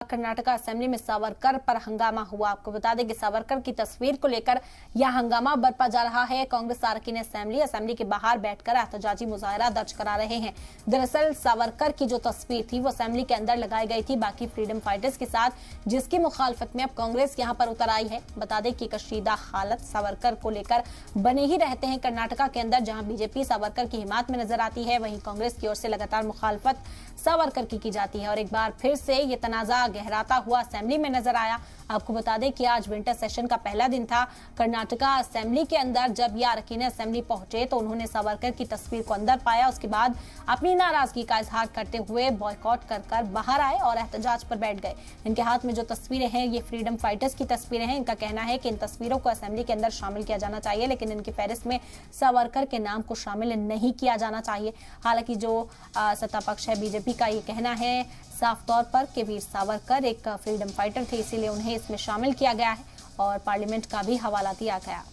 Karnataka assembly में सावरकर पर हंगामा हुआ। आपको बता दें कि सावरकर की तस्वीर को लेकर यह हंगामा बरपा जा रहा है। कांग्रेस अरकान असेंबली के बाहर बैठकर एहतजाजी मुजाहरा दर्ज करा रहे हैं। दरअसल सावरकर की जो तस्वीर थी वो असेंबली के अंदर लगाई गई थी बाकी फ्रीडम फाइटर्स के साथ, जिसकी मुखालफत में अब कांग्रेस यहां पर उतर आई है। बता दें कि कशीदा हालत सावरकर को लेकर बने ही रहते हैं कर्नाटका के अंदर, जहां बीजेपी सावरकर की हिमायत में नजर आती है, वहीं कांग्रेस की ओर से लगातार मुखालफत सावरकर की जाती है और एक बार फिर से ये तनाजा गहराता हुआ असेंबली में नजर आया। आपको बता दें कि आज विंटर सेशन का पहला दिन था। कर्नाटका असेंबली के अंदर जब ये अरकान असेंबली पहुंचे तो उन्होंने सावरकर की तस्वीर को अंदर पाया। उसके बाद अपनी नाराजगी का इजहार करते हुए बॉयकॉट कर बाहर आए और एहतजाज पर बैठ गए। इनके हाथ में जो तस्वीरें हैं ये फ्रीडम फाइटर्स की तस्वीरें हैं। इनका कहना है कि इन तस्वीरों को असेंबली के अंदर शामिल किया जाना चाहिए, लेकिन इनकी फहरिस्त में सावरकर के नाम को शामिल नहीं किया जाना चाहिए। हालांकि जो सत्ता पक्ष है बीजेपी का ये कहना है साफ तौर पर कि वीर सावरकर एक फ्रीडम फाइटर थे, इसीलिए उन्हें इसमें शामिल किया गया है और पार्लियामेंट का भी हवाला दिया गया।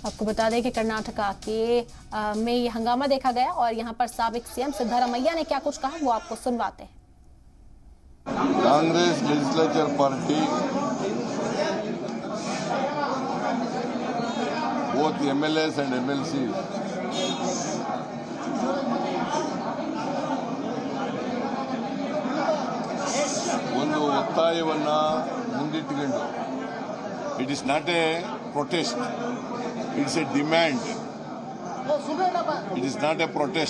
आपको बता दें कि कर्नाटका के में ये हंगामा देखा गया और यहां पर साबिक सीएम सिद्धरामैया ने क्या कुछ कहा वो आपको सुनवाते हैं। Congress legislature party both MLAs and MLCs ಒಂದು ಒತ್ತಾಯವನ್ನ ಮುಂದಿಟ್ಟುಕೊಂಡು, it is not A protest, it's A demand, it is not A protest.